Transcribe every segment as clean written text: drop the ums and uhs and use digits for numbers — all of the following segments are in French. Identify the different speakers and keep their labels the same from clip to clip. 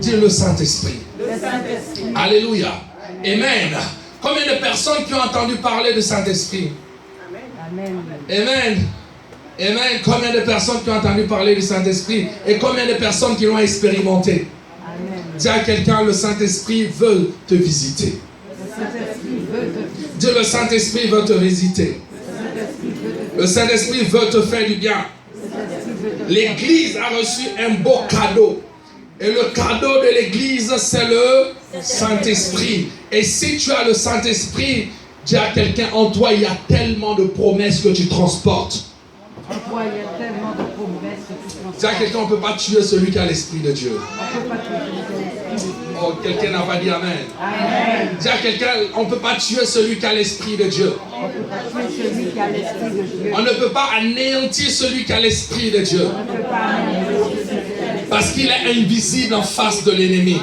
Speaker 1: Dis le Saint-Esprit. Alléluia. Amen. Combien de personnes qui ont entendu parler du Saint-Esprit? Amen. Amen. Combien de personnes qui ont entendu parler du Saint-Esprit et combien de personnes qui l'ont expérimenté? Dis à quelqu'un, le Saint-Esprit veut te visiter. Dis, le Saint-Esprit veut te visiter. Le Saint-Esprit veut te faire du bien. L'Église a reçu un beau cadeau. Et le cadeau de l'Église, c'est le Saint-Esprit. Et si tu as le Saint-Esprit, dis à quelqu'un, en toi, il y a tellement de promesses que tu transportes.
Speaker 2: En toi, il y a tellement de promesses que tu transportes.
Speaker 1: Dis à quelqu'un, on ne peut pas tuer celui qui a l'Esprit de Dieu.
Speaker 2: On ne peut pas tuer celui qui a l'Esprit de Dieu.
Speaker 1: Oh, quelqu'un n'a pas dit Amen.
Speaker 2: Amen.
Speaker 1: Dis à quelqu'un, on ne peut pas tuer celui qui a l'Esprit de Dieu.
Speaker 2: On ne peut pas tuer celui qui a l'Esprit de Dieu.
Speaker 1: On ne peut pas anéantir celui qui a l'Esprit de Dieu.
Speaker 2: On ne peut pas anéantir celui qui a l'Esprit.
Speaker 1: Parce qu'il est invisible en face de l'ennemi.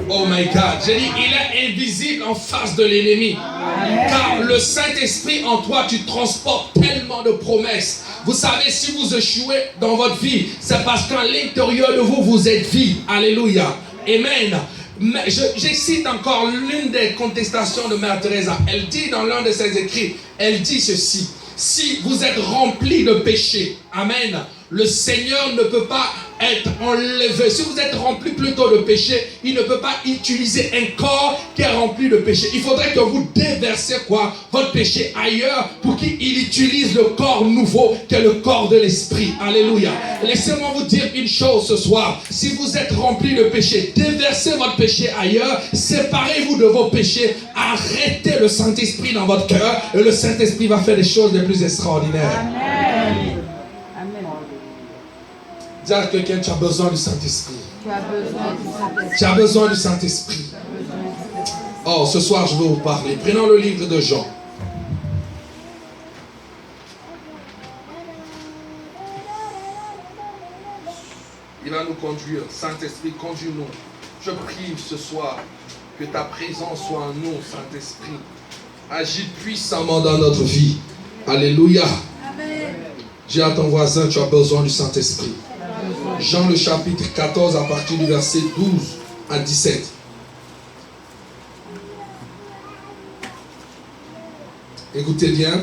Speaker 1: Oh my God. J'ai dit, il est invisible en face de l'ennemi. Car le Saint-Esprit en toi, tu transportes tellement de promesses. Vous savez, si vous échouez dans votre vie, c'est parce qu'à l'intérieur de vous, vous êtes vide. Alléluia. Amen. Je cite encore l'une des contestations de Mère Teresa. Elle dit dans l'un de ses écrits, elle dit ceci: si vous êtes rempli de péché, amen, le Seigneur ne peut pas être enlevé. Si vous êtes rempli plutôt de péché, il ne peut pas utiliser un corps qui est rempli de péché. Il faudrait que vous déversiez votre péché ailleurs pour qu'il utilise le corps nouveau qui est le corps de l'Esprit. Alléluia. Laissez-moi vous dire une chose ce soir. Si vous êtes rempli de péché, déversez votre péché ailleurs, séparez-vous de vos péchés, arrêtez le Saint-Esprit dans votre cœur et le Saint-Esprit va faire des choses les plus extraordinaires.
Speaker 2: Amen.
Speaker 1: Dis à quelqu'un, tu as besoin du Saint-Esprit.
Speaker 2: Tu as besoin du Saint-Esprit.
Speaker 1: Tu as besoin du Saint-Esprit. Oh, ce soir, je veux vous parler. Prenons le livre de Jean. Il va nous conduire. Saint-Esprit, conduis-nous. Je prie ce soir que ta présence soit en nous, Saint-Esprit. Agis puissamment dans notre vie. Alléluia.
Speaker 2: Amen.
Speaker 1: Dis à ton voisin, tu as besoin du Saint-Esprit. Jean le chapitre 14 à partir du verset 12 à 17. Écoutez bien.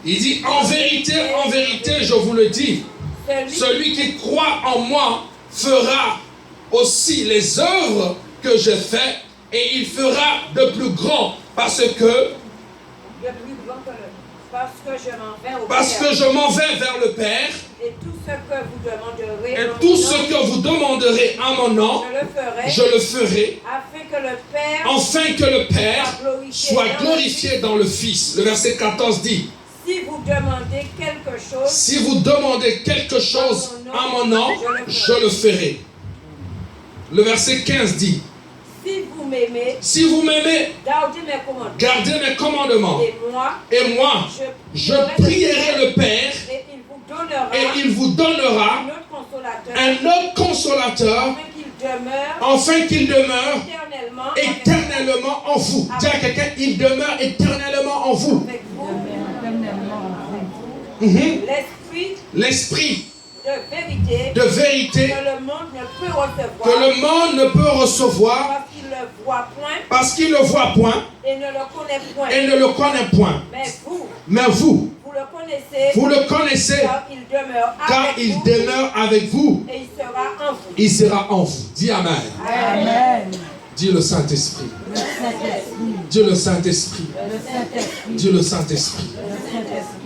Speaker 1: Il dit, en vérité, je vous le dis, celui qui croit en moi fera aussi les œuvres que je fais et il fera de plus grand parce que je m'en vais vers le Père.
Speaker 3: Et tout ce que vous demanderez
Speaker 1: à mon nom, je le ferai, afin que le Père soit glorifié dans le Fils. Le verset 14 dit,
Speaker 3: si vous demandez quelque chose
Speaker 1: à mon nom, je le ferai. Le verset 15 dit, si vous m'aimez, gardez mes commandements. Et moi, je prierai le Père et il vous donnera un autre consolateur afin qu'il demeure éternellement en vous. Dis à quelqu'un, il demeure éternellement en vous. L'esprit de vérité
Speaker 3: que le monde
Speaker 1: ne peut recevoir parce qu'il ne le voit point
Speaker 3: et ne le connaît point.
Speaker 1: Mais vous le connaissez
Speaker 3: car il demeure
Speaker 1: avec vous
Speaker 3: et
Speaker 1: il sera en vous. Dis Amen.
Speaker 2: Amen.
Speaker 1: Dis le Saint-Esprit.
Speaker 2: Le Saint-Esprit.
Speaker 1: Dis le Saint-Esprit.
Speaker 2: Le Saint-Esprit.
Speaker 1: Dis le Saint-Esprit.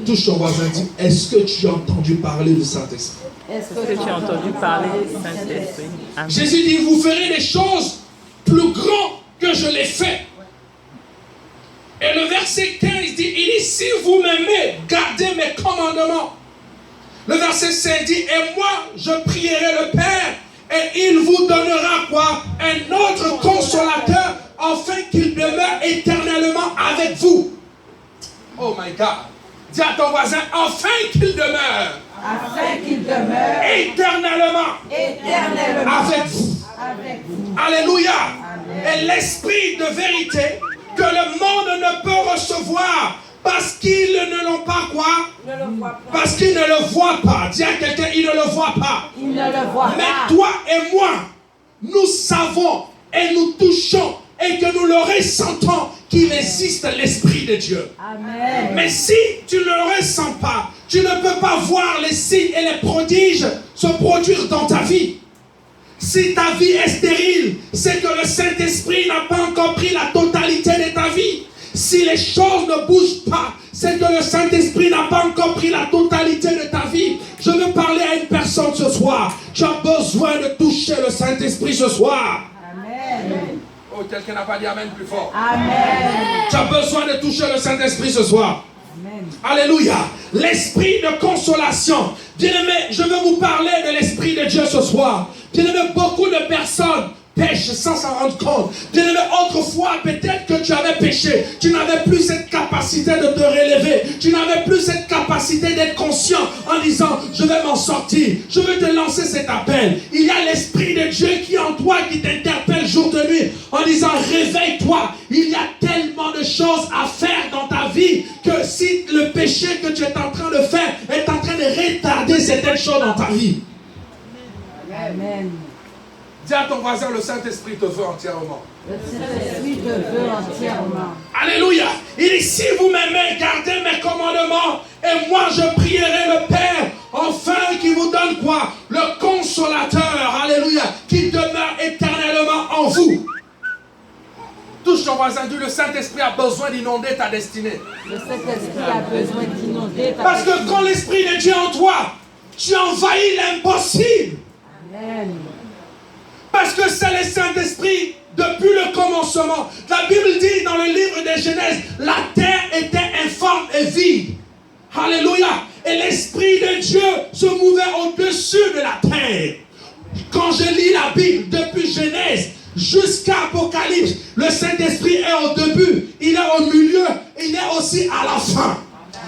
Speaker 1: Touche ton voisin, dis, est-ce que tu as entendu parler du Saint-Esprit?
Speaker 2: Est-ce que tu as entendu parler du Saint-Esprit?
Speaker 1: Jésus dit, vous ferez des choses plus grandes que je l'ai fait. Et le verset 15 dit, il dit, si vous m'aimez, gardez mes commandements. Le verset 5 dit, et moi, je prierai le Père, et il vous donnera quoi? Un autre consolateur, afin qu'il demeure éternellement avec vous. Oh my God. Dis à ton voisin, afin qu'il demeure.
Speaker 2: Afin qu'il demeure
Speaker 1: Éternellement. Avec vous. Alléluia.
Speaker 2: Amen.
Speaker 1: Et l'esprit de vérité que le monde ne peut recevoir Parce qu'ils ne l'ont pas quoi?
Speaker 3: Ne le voit pas.
Speaker 1: Parce qu'ils ne le voient pas. Dis à quelqu'un, ils ne le voient pas.
Speaker 2: Il ne le voit
Speaker 1: Mais
Speaker 2: pas.
Speaker 1: toi et moi, nous savons et nous touchons et que nous le ressentons qu'il existe l'Esprit de Dieu.
Speaker 2: Amen.
Speaker 1: Mais si tu ne le ressens pas, tu ne peux pas voir les signes et les prodiges se produire dans ta vie. Si ta vie est stérile, c'est que le Saint-Esprit n'a pas encore pris la totalité de ta vie. Si les choses ne bougent pas, c'est que le Saint-Esprit n'a pas encore pris la totalité de ta vie. Je veux parler à une personne ce soir. Tu as besoin de toucher le Saint-Esprit ce soir.
Speaker 2: Amen.
Speaker 1: Oh, quelqu'un n'a pas dit Amen plus fort.
Speaker 2: Amen.
Speaker 1: Tu as besoin de toucher le Saint-Esprit ce soir.
Speaker 2: Amen.
Speaker 1: Alléluia. L'esprit de consolation. Bien-aimé, je veux vous parler de l'Esprit de Dieu ce soir. Bien-aimé, beaucoup de personnes pêchent sans s'en rendre compte. Bien-aimé, autrefois, peut-être que tu avais péché. Tu n'avais plus cette capacité de te relever. Tu n'avais plus cette capacité d'être conscient en disant, je vais m'en sortir. Je veux te lancer cet appel. Il y a l'Esprit de Dieu qui est en toi, qui t'interpelle jour de nuit en disant, réveille-toi. Il y a tellement de choses à faire dans ta vie que si le péché que tu es en train de faire est en train de retarder certaines choses dans ta vie.
Speaker 2: Amen.
Speaker 1: Dis à ton voisin, le Saint-Esprit te veut entièrement.
Speaker 2: Le Saint-Esprit te veut entièrement.
Speaker 1: Alléluia. Il dit, si vous m'aimez, gardez mes commandements. Et moi, je prierai le Père, enfin, qui vous donne quoi? Le consolateur. Alléluia. Qui demeure éternellement en vous. Touche ton voisin, dis, le Saint-Esprit a besoin d'inonder ta destinée.
Speaker 2: Le Saint-Esprit a besoin d'inonder ta
Speaker 1: Parce que
Speaker 2: destinée.
Speaker 1: quand l'Esprit de Dieu est en toi, tu envahis l'impossible.
Speaker 2: Amen.
Speaker 1: Parce que c'est le Saint-Esprit depuis le commencement. La Bible dit dans le livre de Genèse, la terre était informe et vide. Alléluia. Et l'Esprit de Dieu se mouvait au-dessus de la terre. Quand je lis la Bible depuis Genèse jusqu'à Apocalypse, le Saint-Esprit est au début, il est au milieu, il est aussi à la fin.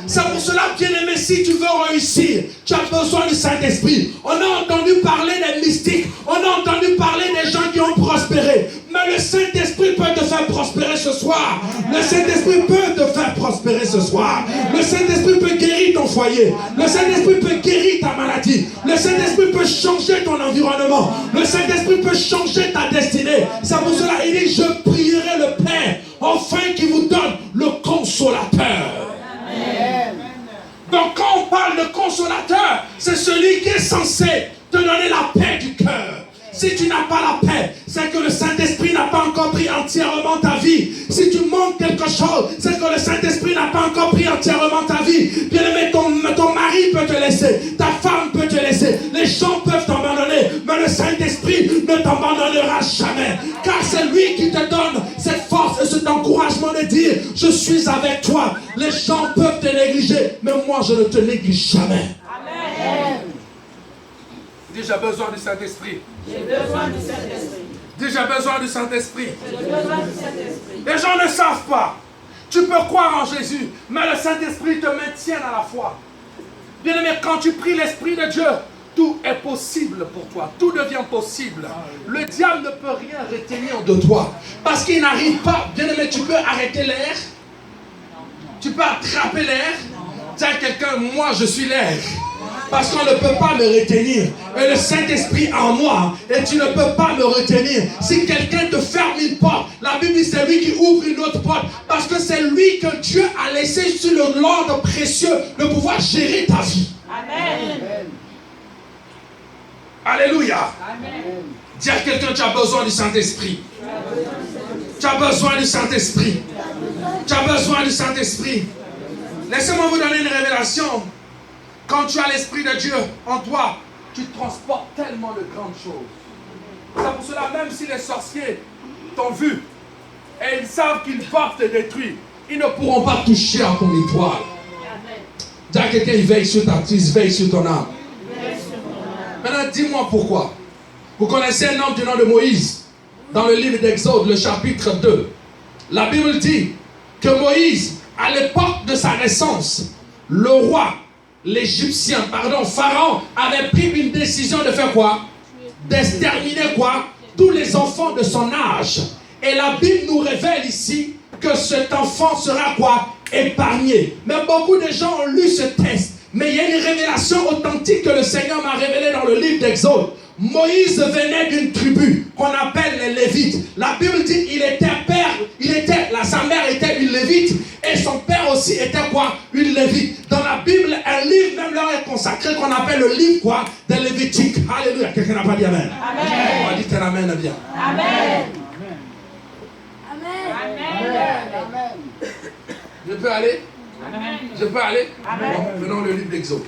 Speaker 1: C'est pour cela, bien-aimé, si tu veux réussir, tu as besoin du Saint-Esprit. On a entendu parler des mystiques, on a entendu parler des gens qui ont prospéré. Mais le Saint-Esprit peut te faire prospérer ce soir. Le Saint-Esprit peut te faire prospérer ce soir. Le Saint-Esprit peut guérir ton foyer. Le Saint-Esprit peut guérir ta maladie. Le Saint-Esprit peut changer ton environnement. Le Saint-Esprit peut changer ta destinée. C'est pour cela il dit, je prierai le Père, afin qu'il vous donne le consolateur. Donc quand on parle de consolateur, c'est celui qui est censé te donner la paix du cœur. Si tu n'as pas la paix, c'est que le Saint-Esprit n'a pas encore pris entièrement ta vie. Si tu manques quelque chose, c'est que le Saint-Esprit n'a pas encore pris entièrement ta vie. Bien-aimé, ton mari peut te laisser, ta femme peut te laisser, les gens peuvent t'abandonner, mais le Saint-Esprit ne t'abandonnera jamais. Car c'est lui qui te donne cette force et cet encouragement de dire, je suis avec toi. Les gens peuvent te négliger, mais moi je ne te néglige jamais.
Speaker 2: Amen.
Speaker 1: Dis, j'ai besoin du Saint-Esprit.
Speaker 2: J'ai besoin du Saint-Esprit.
Speaker 1: Dis, j'ai besoin du Saint-Esprit.
Speaker 2: J'ai besoin du Saint-Esprit.
Speaker 1: Les gens ne savent pas. Tu peux croire en Jésus, mais le Saint-Esprit te maintient à la foi. Bien aimé, quand tu pries l'Esprit de Dieu, tout est possible pour toi. Tout devient possible. Le diable ne peut rien retenir de toi. Parce qu'il n'arrive pas. Bien aimé, tu peux arrêter l'air. Tu peux attraper l'air. Dis à quelqu'un, moi je suis l'air. Parce qu'on ne peut pas me retenir. Et le Saint-Esprit en moi. Et tu ne peux pas me retenir. Si quelqu'un te ferme une porte, la Bible dit c'est lui qui ouvre une autre porte. Parce que c'est lui que Dieu a laissé sur l'ordre précieux de pouvoir gérer ta vie.
Speaker 2: Amen.
Speaker 1: Alléluia.
Speaker 2: Amen.
Speaker 1: Dis à quelqu'un, tu as besoin du Saint-Esprit. Tu as besoin du Saint-Esprit. Tu as besoin du Saint-Esprit. Laissez-moi vous donner une révélation. Quand tu as l'Esprit de Dieu en toi, tu transportes tellement de grandes choses. C'est pour cela, même si les sorciers t'ont vu et ils savent qu'ils peuvent te détruire, ils ne pourront pas toucher à ton étoile. Dis à quelqu'un, il veille sur ta tise, veille sur ton âme. Maintenant, dis-moi pourquoi. Vous connaissez un homme du nom de Moïse, dans le livre d'Exode, le chapitre 2. La Bible dit que Moïse, à l'époque de sa naissance, le roi, Pharaon avait pris une décision de faire quoi? D'exterminer quoi? Tous les enfants de son âge. Et la Bible nous révèle ici que cet enfant sera quoi? épargné. Mais beaucoup de gens ont lu ce texte. Mais il y a une révélation authentique que le Seigneur m'a révélée dans le livre d'Exode. Moïse venait d'une tribu qu'on appelle les Lévites. La Bible dit qu'il était père, sa mère était une Lévite et son père aussi était quoi? Une Lévite. Dans la Bible, un livre même leur est consacré qu'on appelle le livre quoi? Des Lévitiques. Alléluia. Quelqu'un n'a pas dit Amen.
Speaker 2: Amen.
Speaker 1: On va dire qu'un Amen bien.
Speaker 2: Amen.
Speaker 3: Amen.
Speaker 1: Je peux aller?
Speaker 2: Amen.
Speaker 1: Je peux aller?
Speaker 2: Amen.
Speaker 1: Bon, prenons le livre d'Exode.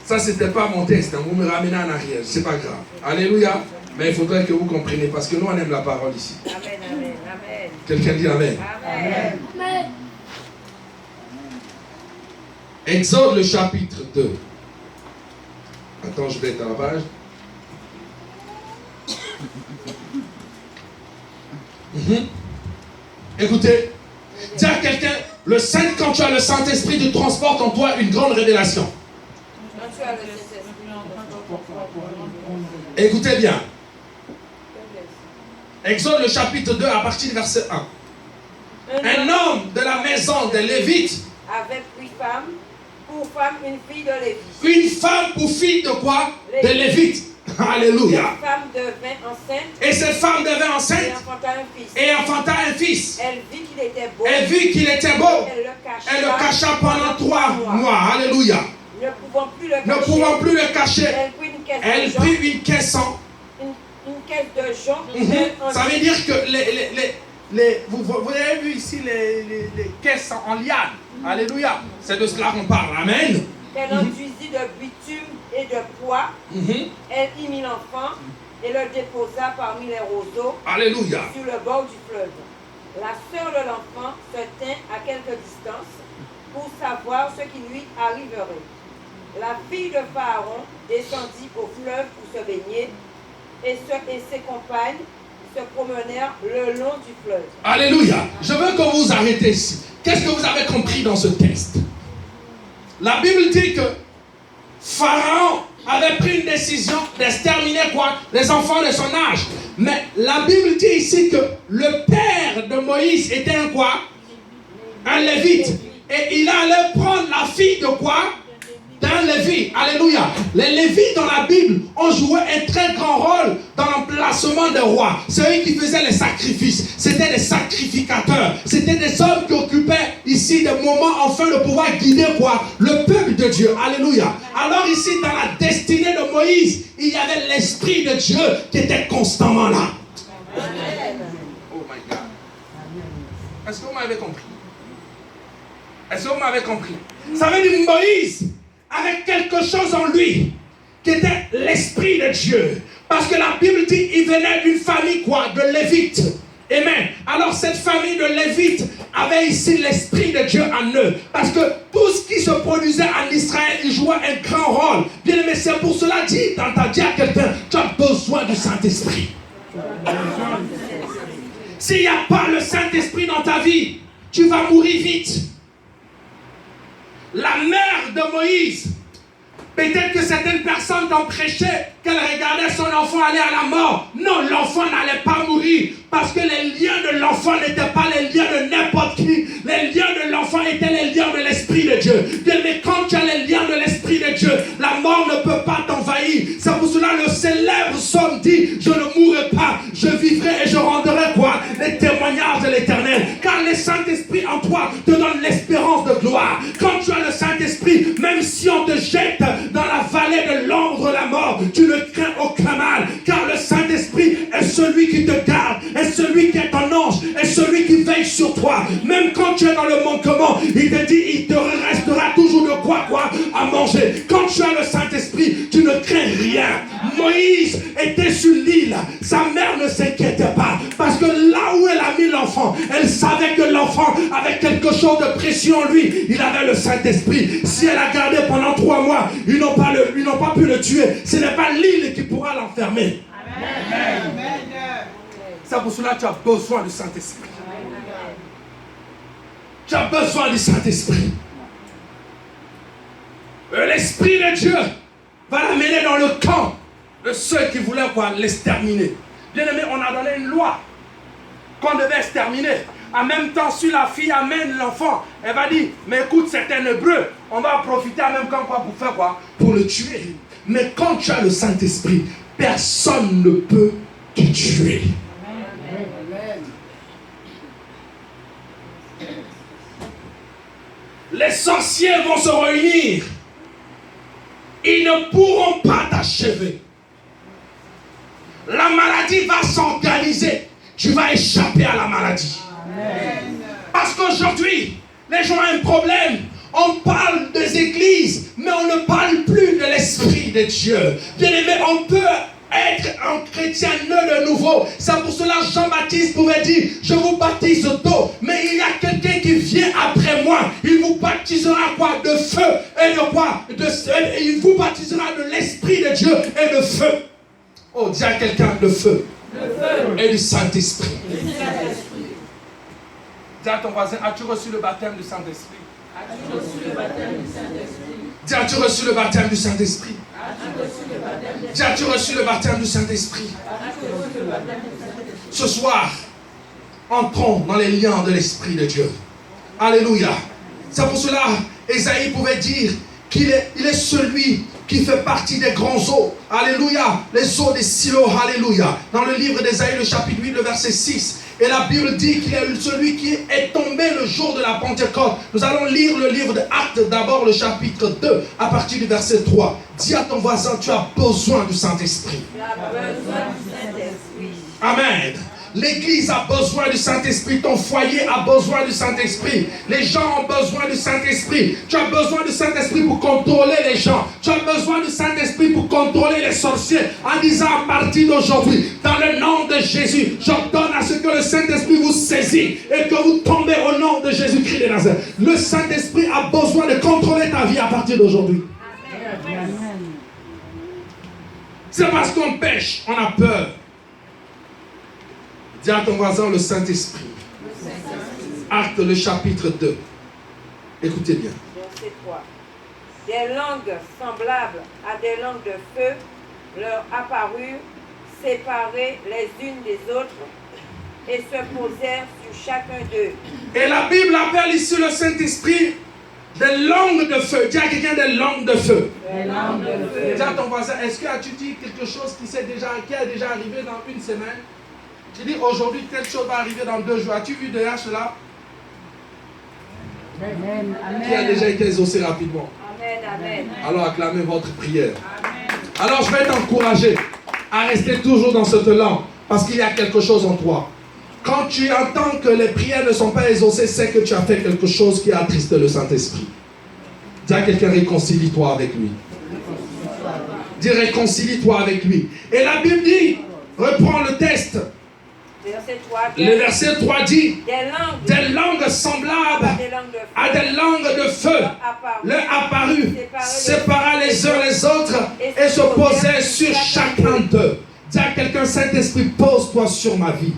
Speaker 1: Ça, c'était pas mon texte. Vous me ramenez en arrière. C'est pas grave. Alléluia. Mais il faudrait que vous compreniez parce que nous, on aime la parole ici.
Speaker 3: Amen. Amen. Amen.
Speaker 1: Quelqu'un dit Amen.
Speaker 3: Amen.
Speaker 2: Amen.
Speaker 1: Exode le chapitre 2. Attends, je vais être à la page. Écoutez, dis à quelqu'un, quand tu as le Saint-Esprit, tu transportes en toi une grande révélation.
Speaker 3: Quand tu as le Saint-Esprit.
Speaker 1: Écoutez bien. Exode le chapitre 2 à partir du verset 1. Un homme de la maison des Lévites
Speaker 3: Avec 8 femmes, pour femme une fille de Lévi.
Speaker 1: une femme pour fille de quoi? De Lévites. Alléluia.
Speaker 3: Cette femme devint enceinte
Speaker 1: Et cette femme devint
Speaker 3: et
Speaker 1: enceinte
Speaker 3: enfanta un fils.
Speaker 1: et enfanta un fils.
Speaker 3: Elle vit qu'il était beau.
Speaker 1: Elle vit qu'il était beau.
Speaker 3: Elle le
Speaker 1: cacha pendant 3 mois. Alléluia.
Speaker 3: Ne pouvant plus le cacher.
Speaker 1: Ne pouvant plus le cacher,
Speaker 3: Elle prit une caisse
Speaker 1: elle
Speaker 3: de jonc.
Speaker 1: prit une caisse.
Speaker 3: Une caisse de jonc.
Speaker 1: Ça veut dire que vous avez vu ici les caisses en liane. Alléluia. C'est de cela qu'on parle. Amen.
Speaker 3: Elle enduisit de bitume et de poids. Elle y mit l'enfant et le déposa parmi les roseaux
Speaker 1: Alléluia.
Speaker 3: sur le bord du fleuve. La sœur de l'enfant se tint à quelque distance pour savoir ce qui lui arriverait. La fille de Pharaon descendit au fleuve pour se baigner et ses compagnes se promenèrent le long du fleuve.
Speaker 1: Alléluia. Je veux que vous arrêtez ici. Qu'est-ce que vous avez compris dans ce texte? La Bible dit que Pharaon avait pris une décision d'exterminer quoi? Les enfants de son âge. Mais la Bible dit ici que le père de Moïse était un quoi? Un Lévite. Et il allait prendre la fille de quoi? D'un Lévite. Alléluia. Les Lévites dans la Bible ont joué un très grand rôle dans l'emplacement des rois. C'est eux qui faisaient les sacrifices. C'était des sacrificateurs. C'était des hommes qui occupaient ici des moments afin de pouvoir guider quoi? Le peuple de Dieu. Alléluia. Alors ici dans la destinée de Moïse, il y avait l'Esprit de Dieu qui était constamment là. Oh my God. Est-ce que vous m'avez compris? Est-ce que vous m'avez compris? Ça veut dire Moïse avec quelque chose en lui qui était l'Esprit de Dieu. Parce que la Bible dit qu'il venait d'une famille quoi? De Lévites. Amen. Alors cette famille de Lévites avait ici l'Esprit de Dieu en eux. Parce que tout ce qui se produisait en Israël, il jouait un grand rôle. Bien aimé, c'est pour cela dit à quelqu'un, tu as besoin du Saint-Esprit. S'il n'y a pas le Saint-Esprit dans ta vie, tu vas mourir vite. La mère de Moïse, peut-être que certaines personnes t'ont prêché qu'elle regardait son enfant aller à la mort. Non, l'enfant n'allait pas mourir parce que les liens de l'enfant n'étaient pas les liens de n'importe qui. Les liens de l'enfant étaient les liens de l'Esprit de Dieu. Mais quand tu as les liens de l'Esprit de Dieu, la mort ne peut pas t'envahir. C'est pour cela le célèbre psaume dit, je ne mourrai pas, je vivrai et je rendrai quoi? Les témoignages de l'Éternel. Car le Saint-Esprit en toi te donne l'espérance de gloire. Quand tu as le Saint-Esprit, même si on te jette dans la vallée de l'ombre de la mort, tu ne crains aucun mal. Car le Saint-Esprit est celui qui te garde, est celui qui est ton ange, est celui qui veille sur toi. Même quand tu es dans le manquement, il te dit, il te restera toujours de quoi à manger. Quand tu as le Saint-Esprit, tu ne crains rien. Moïse était sur l'île, sa mère ne s'inquiétait pas, parce que là où elle a mis l'enfant, elle savait que l'enfant avait quelque chose de précieux en lui. Il avait le Saint-Esprit. Si elle a gardé pendant 3 mois, ils n'ont pas pu le tuer. Ce n'est pas l'île qui pourra l'enfermer. Amen. C'est pour cela que tu as besoin du Saint-Esprit. Tu as besoin du Saint-Esprit. L'Esprit de Dieu va l'amener dans le camp de ceux qui voulaient l'exterminer. Bien aimé, on a donné une loi.
Speaker 4: qu'on devait exterminer. En même temps, si la fille amène l'enfant, elle va dire, mais écoute, c'est un hébreu, on va profiter en même temps quoi pour faire quoi?
Speaker 1: Pour le tuer. Mais quand tu as le Saint-Esprit, personne ne peut te tuer. Les sorciers vont se réunir. Ils ne pourront pas t'achever. La maladie va s'organiser. Tu vas échapper à la maladie. Amen. Parce qu'aujourd'hui, les gens ont un problème. On parle des églises, mais on ne parle plus de l'Esprit de Dieu. Bien-aimé, on peut être un chrétien né de nouveau. C'est pour cela que Jean-Baptiste pouvait dire, je vous baptise d'eau, mais il y a quelqu'un qui vient après moi. Il vous baptisera quoi? De feu et de quoi? Il vous baptisera de l'Esprit de Dieu et de feu. Oh, dis à quelqu'un de feu. Et du Saint-Esprit.
Speaker 4: Dis à ton voisin, as-tu reçu le baptême du Saint-Esprit?
Speaker 2: As-tu reçu le baptême du Saint-Esprit?
Speaker 1: Dis, as-tu reçu le baptême du Saint-Esprit? Dis, as-tu reçu le baptême du Saint-Esprit? Ce soir, entrons dans les liens de l'Esprit de Dieu. Alléluia. C'est pour cela, Ésaïe pouvait dire qu'il est celui qui fait partie des grands eaux. Alléluia. Les eaux des Silo. Alléluia. Dans le livre d'Ésaïe, le chapitre 8, le verset 6. Et la Bible dit qu'il est celui qui est tombé le jour de la Pentecôte. Nous allons lire le livre d'Actes, d'abord le chapitre 2, à partir du verset 3. Dis à ton voisin, tu as besoin du Saint-Esprit.
Speaker 3: Tu as besoin du Saint-Esprit.
Speaker 1: Amen. L'église a besoin du Saint-Esprit. Ton foyer a besoin du Saint-Esprit. Les gens ont besoin du Saint-Esprit. Tu as besoin du Saint-Esprit pour contrôler les gens. Tu as besoin du Saint-Esprit pour contrôler les sorciers. En disant à partir d'aujourd'hui, dans le nom de Jésus, j'ordonne à ce que le Saint-Esprit vous saisisse et que vous tombez au nom de Jésus-Christ de Nazareth. Le Saint-Esprit a besoin de contrôler ta vie à partir d'aujourd'hui. C'est parce qu'on pêche, on a peur. Dis à ton voisin le Saint-Esprit. Acte le chapitre 2. Écoutez bien.
Speaker 3: Verset 3. Des langues semblables à des langues de feu leur apparurent, séparées les unes des autres, et se posèrent sur chacun d'eux.
Speaker 1: Et la Bible appelle ici le Saint-Esprit des langues de feu. Dis à quelqu'un des langues de feu.
Speaker 2: Des langues de feu.
Speaker 1: Dis à ton voisin, est-ce que as-tu dit quelque chose qui est déjà arrivé dans une semaine? Tu dis aujourd'hui telle chose va arriver dans 2 jours. As-tu vu derrière cela?
Speaker 2: Amen.
Speaker 1: Qui a déjà été exaucé rapidement?
Speaker 3: Amen, amen.
Speaker 1: Alors acclamez votre prière. Alors je vais t'encourager à rester toujours dans cette langue parce qu'il y a quelque chose en toi. Quand tu entends que les prières ne sont pas exaucées, c'est que tu as fait quelque chose qui a attristé le Saint-Esprit. Dis à quelqu'un, réconcilie-toi avec lui. Dis réconcilie-toi avec lui. Et la Bible dit, reprends le texte.
Speaker 3: Verset 3.
Speaker 1: Le verset 3 dit,
Speaker 3: Des
Speaker 1: langues semblables à des langues de feu leur apparut, sépara les uns les autres et se posaient sur chacun d'eux. Dis à quelqu'un, Saint-Esprit, pose-toi sur ma vie.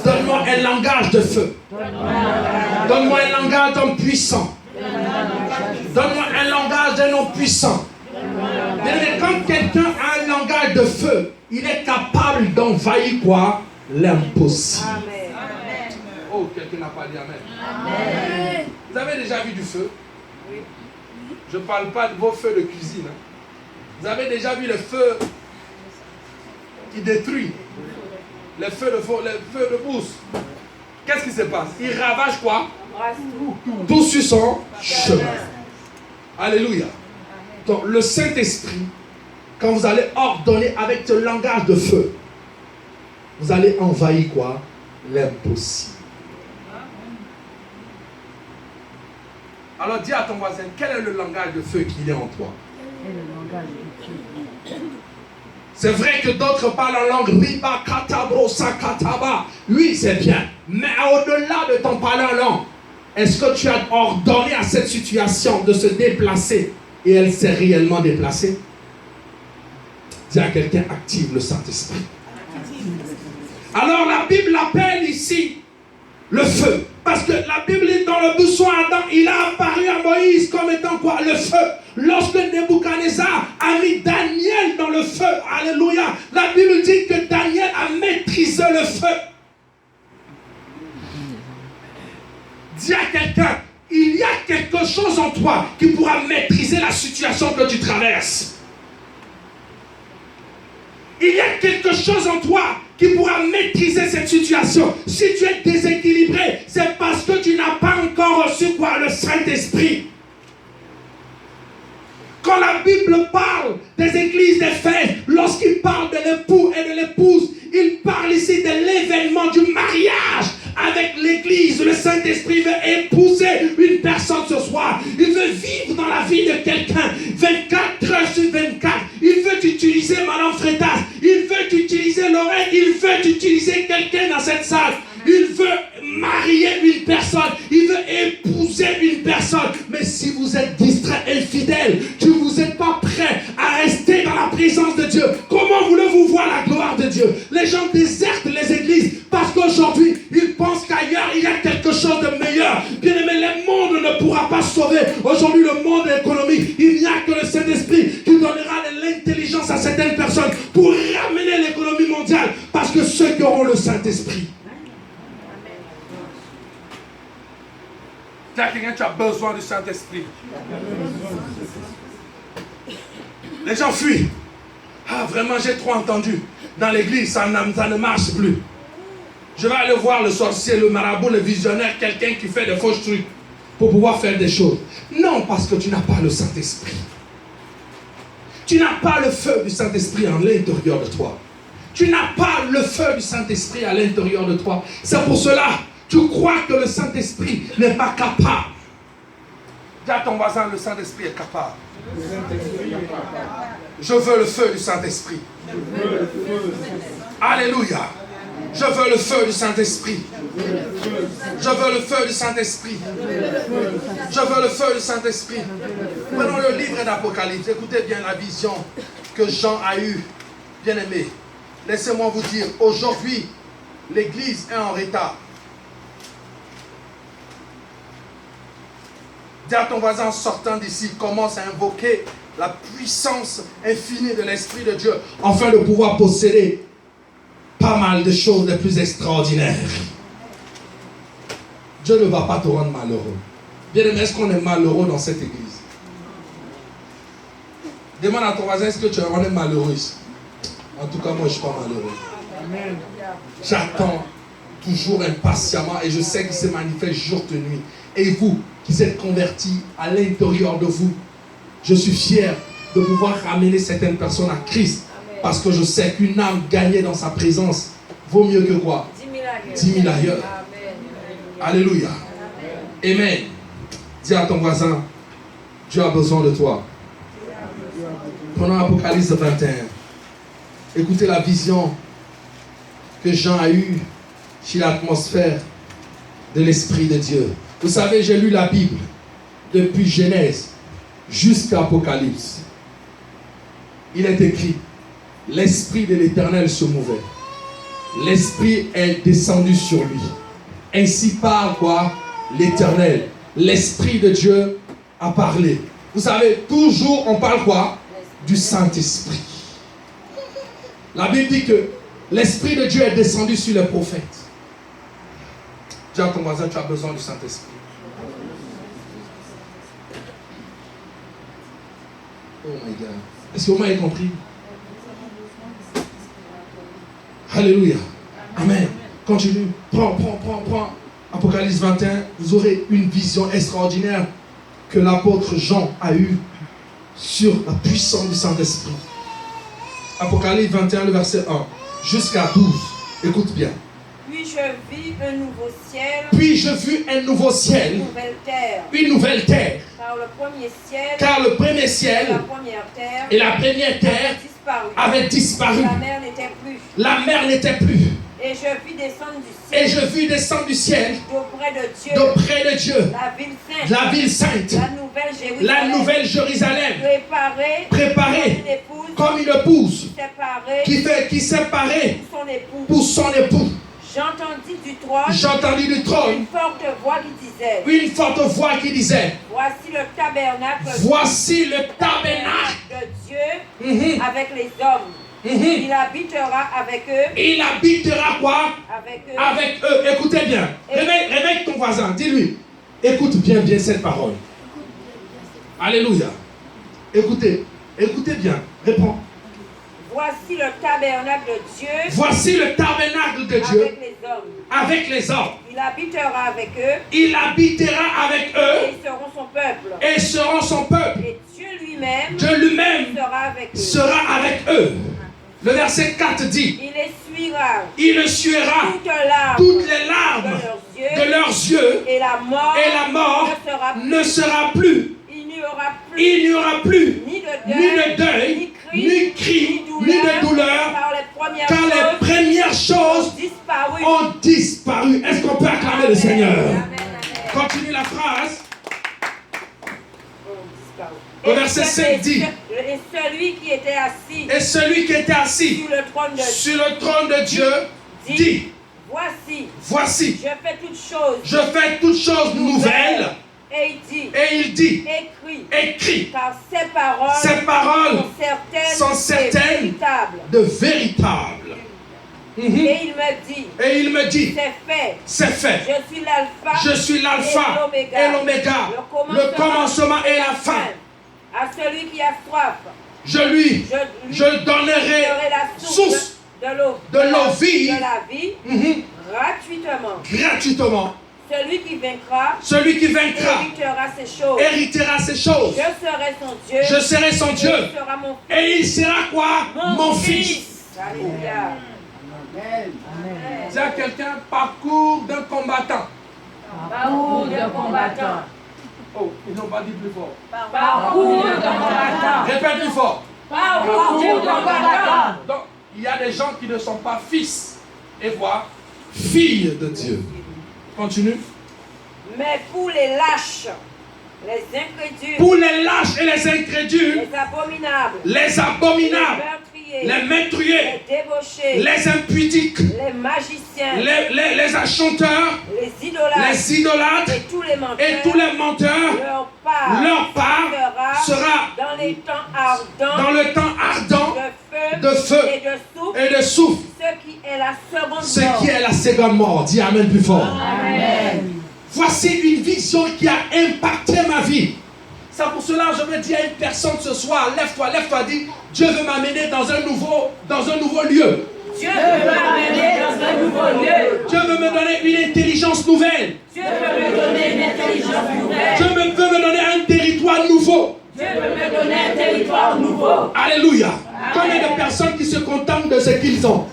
Speaker 1: Donne-moi un langage de feu. Donne-moi un langage d'homme puissant. Donne-moi un langage d'un homme puissant. Mais quand quelqu'un a un langage de feu, il est capable d'envahir quoi? L'impossible. Oh, quelqu'un n'a pas dit amen. Amen. Vous avez déjà vu du feu? Oui. Je ne parle pas de vos feux de cuisine. Hein. Vous avez déjà vu le feu qui détruit? Les feux de brousse. Qu'est-ce qui se passe? Il ravage quoi? Tout sur son chemin. Alléluia. Donc le Saint-Esprit, quand vous allez ordonner avec ce langage de feu, vous allez envahir quoi? L'impossible. Alors dis à ton voisin, quel est le langage de feu qu'il est en toi? C'est vrai que d'autres parlent en langue riba, katabro, sakataba. Oui, c'est bien. Mais au-delà de ton parler en langue, est-ce que tu as ordonné à cette situation de se déplacer et elle s'est réellement déplacée? Dis à quelqu'un, active le Saint-Esprit. Alors la Bible appelle ici le feu. Parce que la Bible dit dans le buisson Adam, il a apparu à Moïse comme étant quoi? Le feu. Lorsque Nebuchadnezzar a mis Daniel dans le feu, alléluia, la Bible dit que Daniel a maîtrisé le feu. Dis à quelqu'un, il y a quelque chose en toi qui pourra maîtriser la situation que tu traverses. Il y a quelque chose en toi qui pourra maîtriser cette situation. Si tu es déséquilibré, c'est parce que tu n'as pas encore reçu quoi? Le Saint-Esprit. Quand la Bible parle des églises d'Éphèse, lorsqu'il parle de l'époux et de l'épouse, il parle ici de l'événement du mariage avec l'église. Le Saint-Esprit veut épouser une personne ce soir. Il veut vivre dans la vie de quelqu'un 24 heures sur 24. Il veut utiliser Madame Freitas. Il veut utiliser Lorraine. Il veut utiliser quelqu'un dans cette salle. Il veut marier une personne. Il veut épouser une personne. Mais si vous êtes distrait, infidèle, que vous n'êtes pas prêt à rester dans la présence de Dieu, comment voulez-vous voir la gloire de Dieu? Les gens désertent les églises parce qu'aujourd'hui, ils pensent qu'ailleurs, il y a quelque chose de meilleur. Bien aimé, le monde ne pourra pas sauver. Aujourd'hui, le monde économique, il n'y a que le Saint-Esprit qui donnera de l'intelligence à certaines personnes pour ramener l'économie mondiale. Parce que ceux qui auront le Saint-Esprit. Quelqu'un, tu as besoin du Saint-Esprit. Les gens fuient. Ah, vraiment, j'ai trop entendu. Dans l'église, ça ne marche plus. Je vais aller voir le sorcier, le marabout, le visionnaire, quelqu'un qui fait des faux trucs pour pouvoir faire des choses. Non, parce que tu n'as pas le Saint-Esprit. Tu n'as pas le feu du Saint-Esprit à l'intérieur de toi. Tu n'as pas le feu du Saint-Esprit à l'intérieur de toi. C'est pour cela tu crois que le Saint-Esprit n'est pas capable. Dis à ton voisin, le Saint-Esprit est capable. Je veux le feu du Saint-Esprit. Alléluia. Je veux le feu du Saint-Esprit. Je veux le feu du Saint-Esprit. Je veux le feu du Saint-Esprit. Prenons le livre d'Apocalypse. Écoutez bien la vision que Jean a eue. Bien aimé, laissez-moi vous dire, aujourd'hui, l'Église est en retard. Dis à ton voisin en sortant d'ici, commence à invoquer la puissance infinie de l'Esprit de Dieu afin de pouvoir posséder pas mal de choses les plus extraordinaires. Dieu ne va pas te rendre malheureux. Bien aimé, est-ce qu'on est malheureux dans cette église? Demande à ton voisin, est-ce que tu es malheureux ici? En tout cas, moi je ne suis pas malheureux. Amen. J'attends toujours impatiemment et je sais qu'il se manifeste jour et nuit. Et vous qui êtes convertis à l'intérieur de vous, je suis fier de pouvoir ramener certaines personnes à Christ. Amen. Parce que je sais qu'une âme gagnée dans sa présence vaut mieux que quoi? 10 000 ailleurs. Amen. Alléluia. Amen. Amen. Dis à ton voisin, Dieu a besoin de toi. Prenons Apocalypse 21. Écoutez la vision que Jean a eue sur l'atmosphère de l'Esprit de Dieu. Vous savez, j'ai lu la Bible depuis Genèse jusqu'à Apocalypse. Il est écrit, l'Esprit de l'Éternel se mouvait. L'Esprit est descendu sur lui. Ainsi parle quoi? L'Éternel. L'Esprit de Dieu a parlé. Vous savez, toujours on parle quoi? Du Saint-Esprit. La Bible dit que l'Esprit de Dieu est descendu sur les prophètes. Dis à ton voisin, tu as besoin du Saint-Esprit. Oh my God. Est-ce que vous m'avez compris? Alléluia. Amen. Continue. Prends. Apocalypse 21. Vous aurez une vision extraordinaire que l'apôtre Jean a eue sur la puissance du Saint-Esprit. Apocalypse 21, le verset 1 jusqu'à 12. Écoute bien.
Speaker 3: Puis je vis un nouveau ciel.
Speaker 1: Puis je vis un nouveau ciel.
Speaker 3: Une nouvelle terre.
Speaker 1: Une nouvelle terre.
Speaker 3: Car le premier ciel.
Speaker 1: Car le premier ciel.
Speaker 3: La première terre.
Speaker 1: Et la première terre avait disparu.
Speaker 3: La mer n'était plus.
Speaker 1: La mer n'était plus.
Speaker 3: Et je vis descendre du ciel.
Speaker 1: Et je vis descendre du ciel.
Speaker 3: D'auprès de Dieu.
Speaker 1: D'auprès de Dieu.
Speaker 3: La ville sainte.
Speaker 1: La ville sainte.
Speaker 3: La nouvelle Jérusalem.
Speaker 1: La nouvelle Jérusalem.
Speaker 3: Préparée.
Speaker 1: Comme une épouse.
Speaker 3: Qui séparée.
Speaker 1: Pour son époux.
Speaker 3: J'entendis du trône. Une forte voix qui disait. Voici le tabernacle. De Dieu avec les hommes. Il habitera avec eux.
Speaker 1: Il habitera quoi? Avec eux. Écoutez bien. Réveille ton voisin. Dis-lui. Écoute bien cette parole. Alléluia. Écoutez bien. Réponds.
Speaker 3: Voici le tabernacle de Dieu.
Speaker 1: Voici le tabernacle de Dieu
Speaker 3: Avec les hommes.
Speaker 1: avec les hommes.
Speaker 3: Il habitera avec eux.
Speaker 1: Il habitera avec
Speaker 3: Et
Speaker 1: eux
Speaker 3: ils seront son peuple.
Speaker 1: et seront son peuple.
Speaker 3: Et Dieu lui-même
Speaker 1: Dieu lui-même
Speaker 3: sera avec eux.
Speaker 1: sera avec eux. Le verset 4 dit,
Speaker 3: Il essuiera
Speaker 1: toutes les larmes de leurs yeux
Speaker 3: et la mort
Speaker 1: ne sera plus. Il n'y aura plus ni de deuil, ni cri, ni de douleur, car les premières choses ont disparu. Est-ce qu'on peut acclamer le Seigneur? Continue la phrase. Au verset 5 dit,
Speaker 3: et celui qui était assis
Speaker 1: sur le trône de Dieu dit, voici, je fais toutes choses nouvelles.
Speaker 3: Et
Speaker 1: il dit, écris,
Speaker 3: car ces paroles
Speaker 1: sont certaines de véritables.
Speaker 3: Et il me dit,
Speaker 1: c'est fait. Je suis l'alpha et l'oméga, le commencement et la fin.
Speaker 3: À celui qui a soif,
Speaker 1: je donnerai la source de l'eau vive, gratuitement. Celui qui vaincra héritera ces choses. Je serai son Dieu. Et il sera quoi? Mon fils.
Speaker 3: Alléluia.
Speaker 4: Dis à quelqu'un, parcours d'un combattant.
Speaker 2: Parcours d'un combattant.
Speaker 4: Oh, ils n'ont pas dit plus fort.
Speaker 2: Parcours d'un combattant.
Speaker 4: Répète plus fort.
Speaker 2: Parcours d'un combattant.
Speaker 4: Donc, il y a des gens qui ne sont pas fils et voix,
Speaker 1: Fille de Dieu.
Speaker 4: Continue.
Speaker 3: Mais pour les lâches, les incrédules,
Speaker 1: Pour les lâches et les incrédules,
Speaker 3: les abominables,
Speaker 1: les meurtriers,
Speaker 3: les débauchés,
Speaker 1: les impudiques,
Speaker 3: les magiciens,
Speaker 1: les achanteurs,
Speaker 3: les idolâtres
Speaker 1: et
Speaker 3: et
Speaker 1: tous les menteurs, leur part sera
Speaker 3: dans les temps ardents,
Speaker 1: dans le temps ardent
Speaker 3: de feu
Speaker 1: et de souffle, ce qui est la seconde mort. Dis Amen plus fort.
Speaker 3: Amen.
Speaker 1: Voici une vision qui a impacté ma vie. C'est pour cela que je veux dire à une personne ce soir, lève-toi, dis, Dieu veut m'amener dans un nouveau lieu.
Speaker 2: Dieu veut m'amener dans un nouveau lieu.
Speaker 1: Dieu veut me donner une intelligence nouvelle.
Speaker 2: Dieu veut me donner une intelligence nouvelle.
Speaker 1: Dieu veut me donner un territoire nouveau.
Speaker 2: Dieu veut me donner un territoire nouveau.
Speaker 1: Alléluia. Combien de personnes qui se contentent de ce qu'ils ont?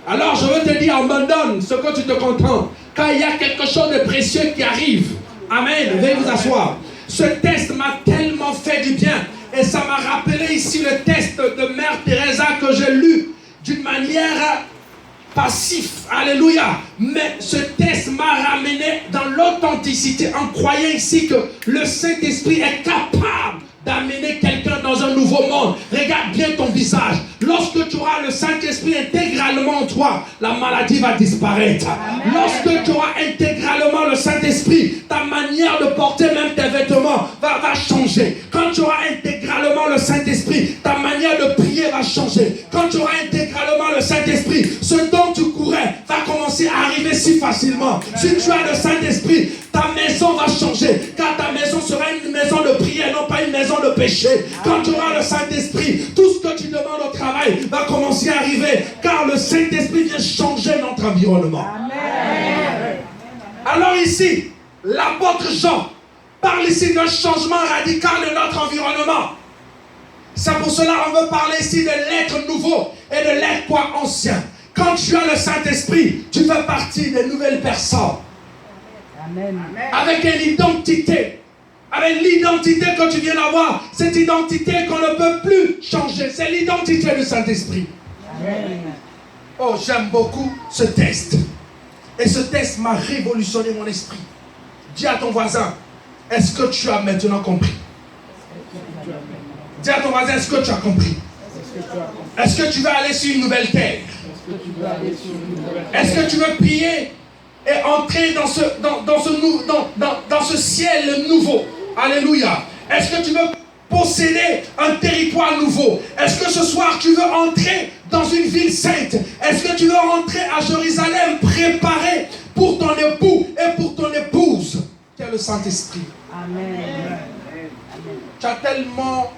Speaker 1: Alors je veux te dire, abandonne ce que tu te contentes. Quand il y a quelque chose de précieux qui arrive. Amen. Veuillez vous asseoir. Ce test m'a tellement fait du bien. Et ça m'a rappelé ici le test de Mère Teresa que j'ai lu d'une manière passive. Alléluia. Mais ce test m'a ramené dans l'authenticité en croyant ici que le Saint-Esprit est capable d'amener quelqu'un dans un nouveau monde. Regarde bien ton visage. Lorsque tu auras le Saint-Esprit intégralement en toi, la maladie va disparaître. Amen. Lorsque tu auras intégralement le Saint-Esprit, ta manière de porter même tes vêtements va changer. Quand tu auras intégralement le Saint-Esprit, ta manière de prier va changer. Quand tu auras intégralement le Saint-Esprit, ce dont tu courais va commencer à arriver si facilement. Si tu as le Saint-Esprit, ta maison va changer. Car ta maison sera une maison de prière, non pas une maison de péché. Quand tu auras le Saint-Esprit, tout ce que tu demandes au travail va commencer à arriver. Car le Saint-Esprit vient changer notre environnement. Amen. Alors ici, l'apôtre Jean parle ici d'un changement radical de notre environnement. C'est pour cela qu'on veut parler ici de l'être nouveau et de l'être quoi ancien. Quand tu as le Saint-Esprit, tu fais partie des nouvelles personnes. Amen. Avec une identité. Avec l'identité que tu viens d'avoir. Cette identité qu'on ne peut plus changer. C'est l'identité du Saint-Esprit. Amen. Oh, j'aime beaucoup ce test. Et ce test m'a révolutionné mon esprit. Dis à ton voisin, est-ce que tu as maintenant compris? Dis à ton voisin, est-ce que tu as compris? Est-ce que tu veux aller sur une nouvelle terre? Est-ce que tu veux prier et entrer dans ce ciel nouveau? Alléluia. Est-ce que tu veux posséder un territoire nouveau? Est-ce que ce soir tu veux entrer dans une ville sainte? Est-ce que tu veux rentrer à Jérusalem préparé pour ton époux et pour ton épouse? Tu as le Saint-Esprit.
Speaker 2: Amen.
Speaker 1: Tu as tellement